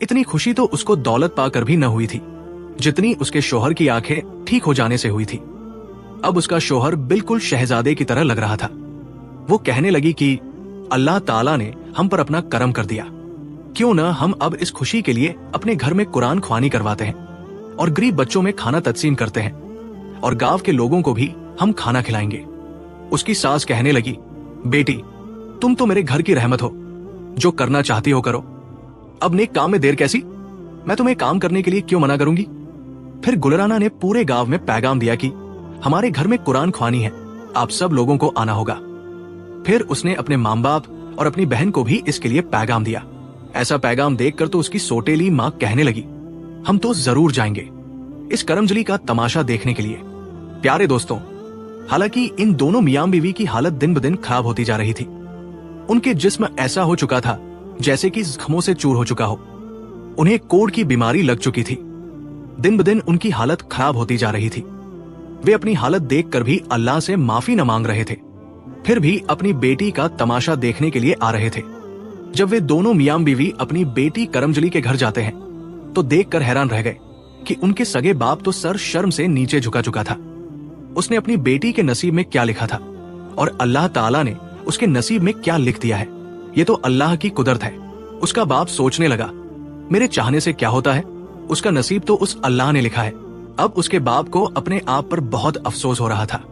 इतनी खुशी तो उसको दौलत पाकर भी न हुई थी जितनी उसके शोहर की आंखें ठीक हो जाने से हुई थी। अब उसका शोहर बिल्कुल शहजादे की तरह लग रहा था। वो कहने लगी कि अल्लाह ताला ने हम पर अपना करम कर दिया, क्यों न हम अब इस खुशी के लिए अपने घर में कुरान ख्वानी करवाते हैं और गरीब बच्चों में खाना तकसीम करते हैं और गांव के लोगों को भी हम खाना खिलाएंगे। उसकी सास कहने लगी, बेटी तुम तो मेरे घर की रहमत हो, जो करना चाहती हो करो, अब नेक काम में देर कैसी, मैं तुम्हें काम करने के लिए क्यों मना करूंगी। फिर गुलराना ने पूरे गांव में पैगाम दिया कि हमारे घर में कुरान ख्वानी है, आप सब लोगों को आना होगा। फिर उसने अपने माँ बाप और अपनी बहन को भी इसके लिए पैगाम दिया। ऐसा पैगाम देखकर तो उसकी सोटेली माँ कहने लगी, हम तो जरूर जाएंगे इस करमजली का तमाशा देखने के लिए। प्यारे दोस्तों, हालांकि इन दोनों मियां बीवी की हालत दिन ब दिन खराब होती जा रही थी। उनके जिस्म ऐसा हो चुका था जैसे कि जख्मों से चूर हो चुका हो। उन्हें कोढ़ की बीमारी लग चुकी थी। दिन ब दिन उनकी हालत खराब होती जा रही थी। वे अपनी हालत देखकर भी अल्लाह से माफी न मांग रहे थे, फिर भी अपनी बेटी का तमाशा देखने के लिए आ रहे थे। जब वे दोनों मियां बीवी अपनी बेटी करमजली के घर जाते हैं तो देखकर हैरान रह गए कि उनके सगे बाप तो सर शर्म से नीचे झुका चुका था। उसने अपनी बेटी के नसीब में क्या लिखा था और अल्लाह ताला ने उसके नसीब में क्या लिख दिया है, ये तो अल्लाह की कुदरत है। उसका बाप सोचने लगा, मेरे चाहने से क्या होता है, उसका नसीब तो उस अल्लाह ने लिखा है। अब उसके बाप को अपने आप पर बहुत अफसोस हो रहा था।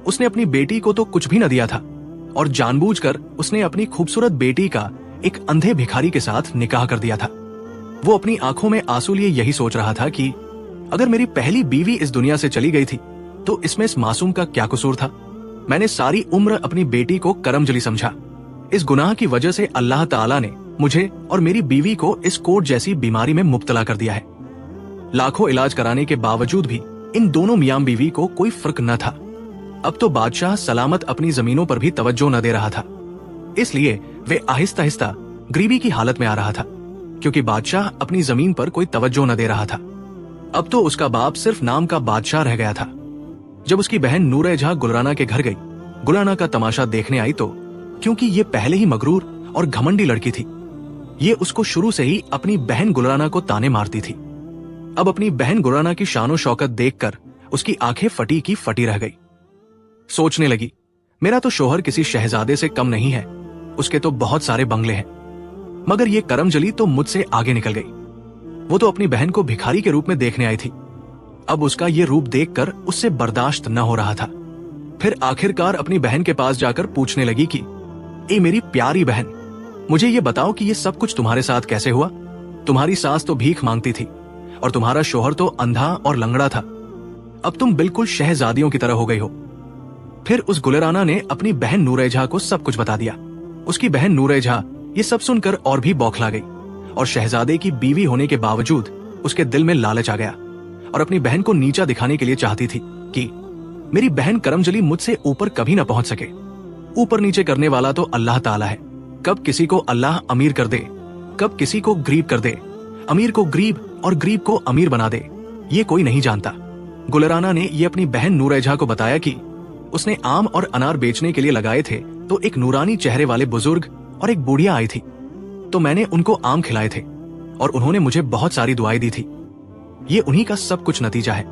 उसने अपनी बेटी को तो कुछ भी न दिया था और जानबूझकर उसने अपनी खूबसूरत बेटी का एक अंधे भिखारी के साथ निकाह कर दिया था। वो अपनी आंखों में आंसू लिए यही सोच रहा था कि अगर मेरी पहली बीवी इस दुनिया से चली गई थी तो इसमें इस मासूम का क्या कसूर था। मैंने सारी उम्र अपनी बेटी को करमजली समझा। इस गुनाह की वजह से अल्लाह ताला ने मुझे और मेरी बीवी को इस कोढ़ जैसी बीमारी में मुब्तला कर दिया है। लाखों इलाज कराने के बावजूद भी इन दोनों मियां बीवी को कोई फर्क न था। अब तो बादशाह सलामत अपनी जमीनों पर भी तवज्जो न दे रहा था, इसलिए वे आहिस्ता आहिस्ता गरीबी की हालत में आ रहा था, क्योंकि बादशाह अपनी जमीन पर कोई तवज्जो न दे रहा था। अब तो उसका बाप सिर्फ नाम का बादशाह रह गया था। जब उसकी बहन नूरे जहां गुलराना के घर गई, गुलराना का तमाशा देखने आई तो क्योंकि ये पहले ही मगरूर और घमंडी लड़की थी, ये उसको शुरू से ही अपनी बहन गुलराना को ताने मारती थी। अब अपनी बहन गुलराना की शानो शौकत देखकर उसकी आंखें फटी की फटी रह गई। सोचने लगी, मेरा तो शोहर किसी शहजादे से कम नहीं है, उसके तो बहुत सारे बंगले हैं, मगर ये करमजली तो मुझसे आगे निकल गई। वो तो अपनी बहन को भिखारी के रूप में देखने आई थी, अब उसका ये रूप देखकर उससे बर्दाश्त न हो रहा था। फिर आखिरकार अपनी बहन के पास जाकर पूछने लगी कि ए मेरी प्यारी बहन, मुझे ये बताओ कि ये सब कुछ तुम्हारे साथ कैसे हुआ। तुम्हारी सास तो भीख मांगती थी और तुम्हारा शोहर तो अंधा और लंगड़ा था, अब तुम बिल्कुल शहजादियों की तरह हो गई हो। फिर उस गुलराना ने अपनी बहन नूरेजहा को सब कुछ बता दिया। उसकी बहन नूरेजहा ये सब सुनकर और भी बौखला गई और शहजादे की बीवी होने के बावजूद उसके दिल में लालच आ गया और अपनी बहन को नीचा दिखाने के लिए चाहती थी कि मेरी बहन करमजली मुझसे ऊपर कभी ना पहुंच सके। ऊपर नीचे करने वाला तो अल्लाह ताला है। कब किसी को अल्लाह अमीर कर दे, कब किसी को गरीब कर दे, अमीर को गरीब और गरीब को अमीर बना दे, ये कोई नहीं जानता। गुलराना ने ये अपनी बहन नूरैजा को बताया कि उसने आम और अनार बेचने के लिए लगाए थे तो एक नूरानी चेहरे वाले बुजुर्ग और एक बुढ़िया आई थी, तो मैंने उनको आम खिलाए थे और उन्होंने मुझे बहुत सारी दुआएं दी थी। ये उन्हीं का सब कुछ नतीजा है।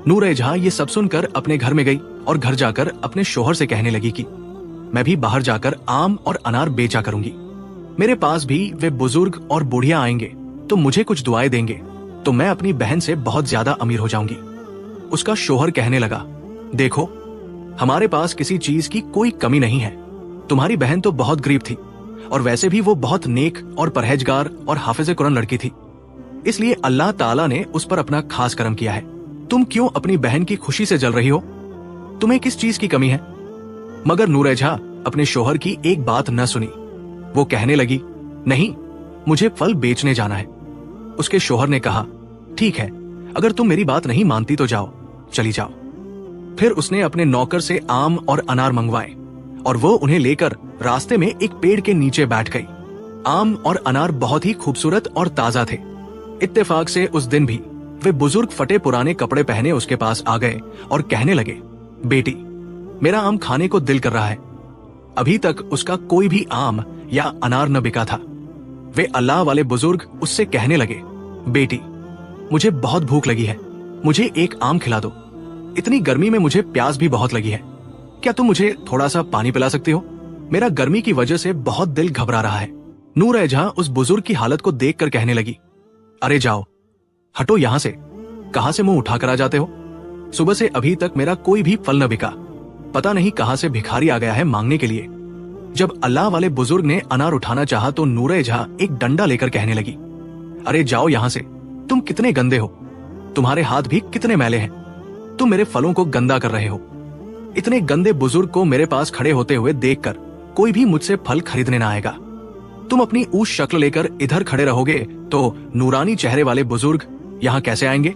नूरैजा ये सब सुनकर अपने घर में गई और घर जाकर अपने शोहर से कहने लगी कि मैं भी बाहर जाकर आम और अनार बेचा करूंगी। मेरे पास भी वे बुजुर्ग और बुढ़िया आएंगे तो मुझे कुछ दुआएं देंगे तो मैं अपनी बहन से बहुत ज्यादा अमीर हो जाऊंगी। उसका शोहर कहने लगा, देखो हमारे पास किसी चीज की कोई कमी नहीं है। तुम्हारी बहन तो बहुत गरीब थी और वैसे भी वो बहुत नेक और परहेजगार और हाफिज़े कुरान लड़की थी, इसलिए अल्लाह ताला ने उस पर अपना खास करम किया है। तुम क्यों अपनी बहन की खुशी से जल रही हो? तुम्हें किस चीज की कमी है? मगर नूरैजा अपने शोहर की एक बात न सुनी। वो कहने लगी, नहीं, मुझे फल बेचने जाना है। उसके शोहर ने कहा, ठीक है, अगर तुम मेरी बात नहीं मानती तो जाओ, चली जाओ। फिर उसने अपने नौकर से आम और अनार मंगवाए और वो उन्हें लेकर रास्ते में एक पेड़ के नीचे बैठ गई। आम और अनार बहुत ही खूबसूरत और ताजा थे। इत्तेफाक से उस दिन भी वे बुजुर्ग फटे पुराने कपड़े पहने उसके पास आ गए और कहने लगे, बेटी, मेरा आम खाने को दिल कर रहा है। अभी तक उसका कोई भी आम या अनार न बिका था। वे अल्लाह वाले बुजुर्ग उससे कहने लगे, बेटी, मुझे बहुत भूख लगी है, मुझे एक आम खिला दो। इतनी गर्मी में मुझे प्यास भी बहुत लगी है, क्या तुम मुझे थोड़ा सा पानी पिला सकते हो? मेरा गर्मी की वजह से बहुत दिल घबरा रहा है। नूरैजा उस बुजुर्ग की हालत को देखकर कहने लगी, अरे जाओ, हटो यहां से, कहां से मुंह उठाकर आ जाते हो? सुबह से अभी तक मेरा कोई भी फल न बिका, पता नहीं कहां से भिखारी आ गया है मांगने के लिए। जब अल्लाह वाले बुजुर्ग ने अनार उठाना चाहा तो नूरैजा एक डंडा लेकर कहने लगी, अरे जाओ यहां से, तुम कितने गंदे हो, तुम्हारे हाथ भी कितने मैले हैं, तुम मेरे फलों को गंदा कर रहे हो। इतने गंदे बुजुर्ग को मेरे पास खड़े होते हुए देखकर कोई भी मुझसे फल खरीदने ना आएगा। तुम अपनी ऊंच शक्ल लेकर इधर खड़े रहोगे तो नूरानी चेहरे वाले बुजुर्ग यहाँ कैसे आएंगे?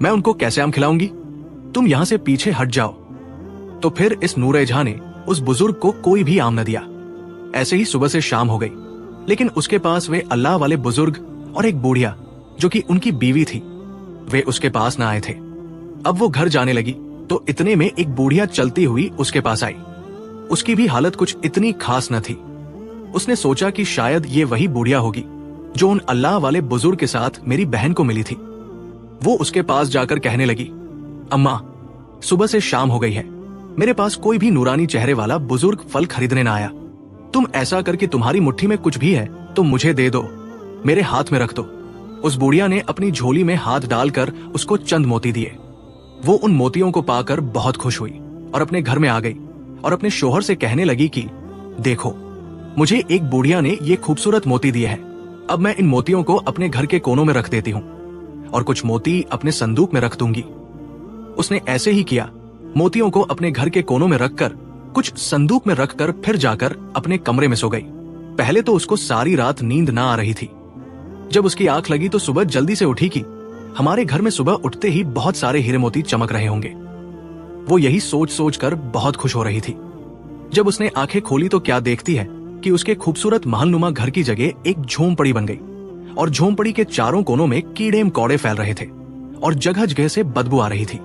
मैं उनको कैसे आम खिलाऊंगी? तुम यहाँ से पीछे हट जाओ। तो फिर इस नूरैजा ने उस बुजुर्ग को कोई भी आम न दिया। ऐसे ही सुबह से शाम हो गई, लेकिन उसके पास वे अल्लाह वाले बुजुर्ग और एक बूढ़िया जो कि उनकी बीवी थी, वे उसके पास न आए थे। अब वो घर जाने लगी तो इतने में एक बूढ़िया चलती हुई उसके पास आई। उसकी भी हालत कुछ इतनी खास न थी। उसने सोचा कि शायद ये वही बूढ़िया होगी जो उन अल्लाह वाले बुजुर्ग के साथ मेरी बहन को मिली थी। वो उसके पास जाकर कहने लगी, अम्मा, सुबह से शाम हो गई है, मेरे पास कोई भी नूरानी चेहरे वाला बुजुर्ग फल खरीदने ना आया। तुम ऐसा करके तुम्हारी मुट्ठी में कुछ भी है तो मुझे दे दो, मेरे हाथ में रख दो। उस बुढ़िया ने अपनी झोली में हाथ डालकर उसको चंद मोती दिए। वो उन मोतियों को पाकर बहुत खुश हुई और अपने घर में आ गई और अपने शोहर से कहने लगी कि देखो, मुझे एक बुढ़िया ने ये खूबसूरत मोती दिए हैं। अब मैं इन मोतियों को अपने घर के कोनों में रख देती हूँ और कुछ मोती अपने संदूक में रख दूंगी। उसने ऐसे ही किया। मोतियों को अपने घर के कोनों में रखकर कुछ संदूक में रखकर फिर जाकर अपने कमरे में सो गई। पहले तो उसको सारी रात नींद ना आ रही थी। जब उसकी आंख लगी तो सुबह जल्दी से उठी कि हमारे घर में सुबह उठते ही बहुत सारे हीरे मोती चमक रहे होंगे। वो यही सोच सोच कर बहुत खुश हो रही थी। जब उसने आंखें खोली तो क्या देखती है कि उसके खूबसूरत महलनुमा घर की जगह एक झोंपड़ी बन गई और झोंपड़ी के चारों कोनों में कीड़े मकोड़े फैल रहे थे और जगह जगह से बदबू आ रही थी।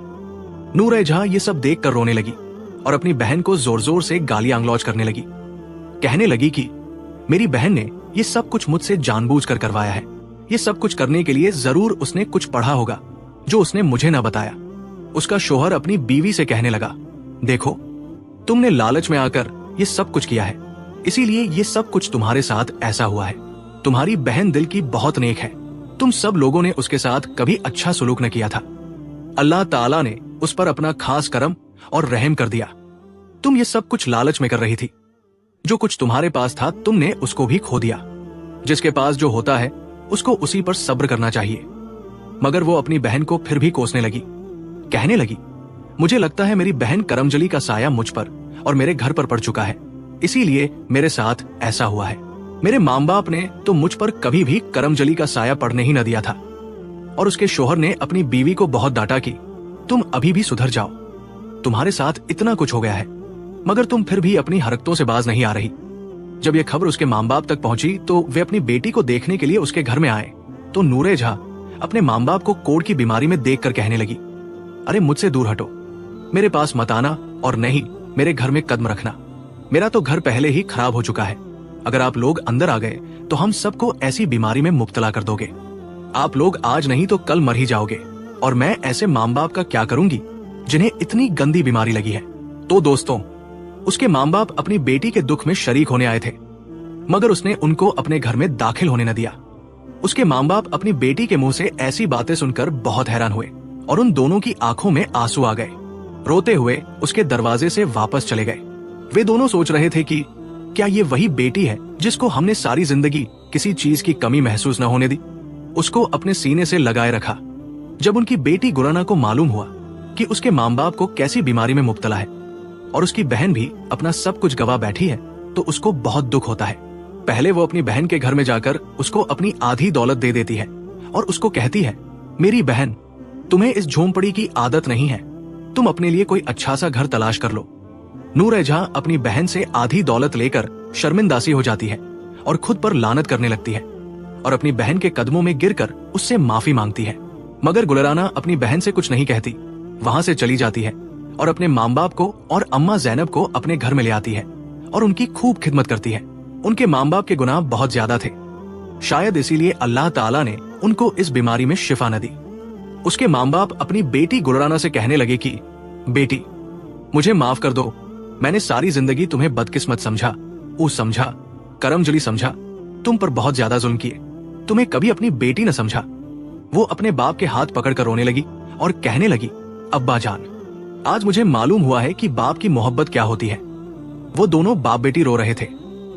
नूरैजा ये सब देख कर रोने लगी और अपनी बहन को जोर जोर से गालियां अंगलौज करने लगी। कहने लगी कि मेरी बहन ने ये सब कुछ मुझसे जानबूझकर करवाया है। ये सब कुछ करने के लिए जरूर उसने कुछ पढ़ा होगा जो उसने मुझे न बताया। उसका शोहर अपनी बीवी से कहने लगा, देखो, तुमने लालच में आकर ये सब कुछ किया है, इसीलिए ये सब कुछ तुम्हारे साथ ऐसा हुआ है। तुम्हारी बहन दिल की बहुत नेक है, तुम सब लोगों ने उसके साथ कभी अच्छा सुलूक न किया था। अल्लाह ताला ने उस पर अपना खास करम और रहम कर दिया। तुम ये सब कुछ लालच में कर रही थी। जो कुछ तुम्हारे पास था तुमने उसको भी खो दिया। जिसके पास जो होता है उसको उसी पर सब्र करना चाहिए। मगर वो अपनी बहन को फिर भी कोसने लगी। कहने लगी, मुझे लगता है मेरी बहन करमजली का साया मुझ पर और मेरे घर पर पड़ चुका है, इसीलिए मेरे साथ ऐसा हुआ है। मेरे माँ बाप ने तो मुझ पर कभी भी करमजली का साया पड़ने ही न दिया था, और उसके शोहर ने अपनी बीवी को बहुत डांटा कि तुम अभी भी सुधर जाओ, तुम्हारे साथ इतना कुछ हो गया है, मगर तुम फिर भी अपनी हरकतों से बाज नहीं आ रही। जब यह खबर उसके माँ बाप तक पहुंची तो वे अपनी बेटी को देखने के लिए उसके घर में आए, तो नूरे झा अपने माँ बाप को कोढ़ की बीमारी में देखकर कहने लगी, अरे मुझसे दूर हटो, मेरे पास मत आना, और नहीं मेरे घर में कदम रखना, मेरा तो घर पहले ही खराब हो चुका है। अगर आप लोग अंदर आ गए तो हम सबको ऐसी बीमारी में मुब्तला कर दोगे, आप लोग आज नहीं तो कल मर ही जाओगे, और मैं ऐसे माँ बाप का क्या करूंगी जिन्हें इतनी गंदी बीमारी लगी है। तो दोस्तों, उसके माँ बाप अपनी बेटी के दुख में शरीक होने आए थे, मगर उसने उनको अपने घर में दाखिल होने न दिया। उसके माँ बाप अपनी बेटी के मुंह से ऐसी बातें सुनकर बहुत हैरान हुए, और उन दोनों की आंखों में आंसू आ गए। रोते हुए उसके दरवाजे से वापस चले गए। वे दोनों सोच रहे थे कि क्या ये वही बेटी है जिसको हमने सारी जिंदगी किसी चीज की कमी महसूस न होने दी, उसको अपने सीने से लगाए रखा। जब उनकी बेटी गुराना को मालूम हुआ कि उसके माँ बाप को कैसी बीमारी में मुब्तला है और उसकी बहन भी अपना सब कुछ गवा बैठी है, तो उसको बहुत दुख होता है। पहले वो अपनी बहन के घर में जाकर उसको अपनी आधी दौलत दे देती है और उसको कहती है, मेरी बहन, तुम्हें इस झोंपड़ी की आदत नहीं है, तुम अपने लिए कोई अच्छा सा घर तलाश कर लो। नूर जहां अपनी बहन से आधी दौलत लेकर शर्मिंदासी हो जाती है और खुद पर लानत करने लगती है और अपनी बहन के कदमों में गिरकर उससे माफी मांगती है। मगर गुलराना अपनी बहन से कुछ नहीं कहती, वहां से चली जाती है और अपने माँ बाप को और अम्मा जैनब को अपने घर में ले आती है और उनकी खूब खिदमत करती है। उनके माँ बाप के गुनाह बहुत ज्यादा थे, शायद इसीलिए अल्लाह ताला ने उनको इस बीमारी में शिफा न दी। उसके माँ बाप अपनी बेटी गुलराना से कहने लगे कि बेटी, मुझे माफ कर दो, मैंने सारी जिंदगी तुम्हें बदकिस्मत समझा, ऊस समझा, करमजली समझा, तुम पर बहुत ज्यादा जुल्म किए, तुम्हें कभी अपनी बेटी न समझा। वो अपने बाप के हाथ पकड़कर रोने लगी और कहने लगी, अब्बा जान, आज मुझे मालूम हुआ है कि बाप की मोहब्बत क्या होती है। वो दोनों बाप बेटी रो रहे थे।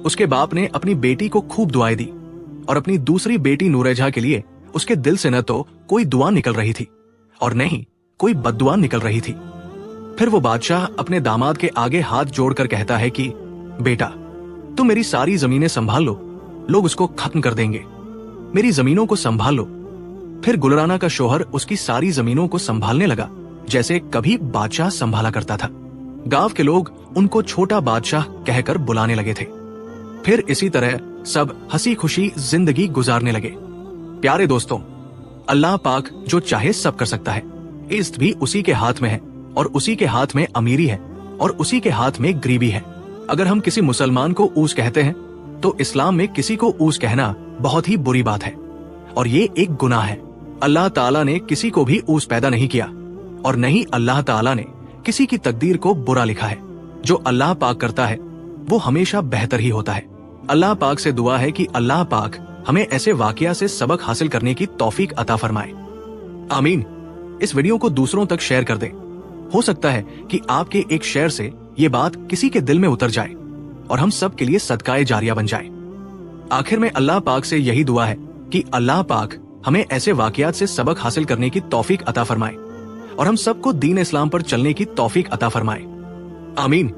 उसके बाप ने अपनी बेटी को खूब दुआएं दी और अपनी दूसरी बेटी नूरजहां के लिए उसके दिल से न तो कोई दुआ निकल रही थी और न ही कोई बद्दुआ निकल रही थी। फिर वो बादशाह अपने दामाद के आगे हाथ जोड़कर कहता है कि बेटा, तुम मेरी सारी जमीनें संभाल लो, लोग उसको खत्म कर देंगे, मेरी जमीनों को संभाल लो। फिर गुलराना का शोहर उसकी सारी जमीनों को संभालने लगा जैसे कभी बादशाह संभाला करता था। गांव के लोग उनको छोटा बादशाह कहकर बुलाने लगे थे। फिर इसी तरह सब हंसी खुशी जिंदगी गुजारने लगे। प्यारे दोस्तों, अल्लाह पाक जो चाहे सब कर सकता है। इज्जत भी उसी के हाथ में है और उसी के हाथ में अमीरी है और उसी के हाथ में गरीबी है। अगर हम किसी मुसलमान को ऊस कहते हैं तो इस्लाम में किसी को ऊस कहना बहुत ही बुरी बात है और ये एक गुनाह है। अल्लाह ताला ने किसी को भी ऊस पैदा नहीं किया और नहीं अल्लाह ताला ने किसी की तकदीर को बुरा लिखा है। जो अल्लाह पाक करता है वो हमेशा बेहतर ही होता है। अल्लाह पाक से दुआ है कि अल्लाह पाक हमें ऐसे वाकया से सबक हासिल करने की तौफीक अता फरमाए। आमीन। इस वीडियो को दूसरों तक शेयर कर दें। हो सकता है कि आपके एक शेयर से ये बात किसी के दिल में उतर जाए और हम सब के लिए सदकाए जारिया बन जाए। आखिर में अल्लाह पाक से यही दुआ है कि अल्लाह पाक हमें ऐसे वाकयात से सबक हासिल करने की तौफीक अता फरमाए और हम सबको दीन इस्लाम पर चलने की तौफीक अता फरमाए। आमीन।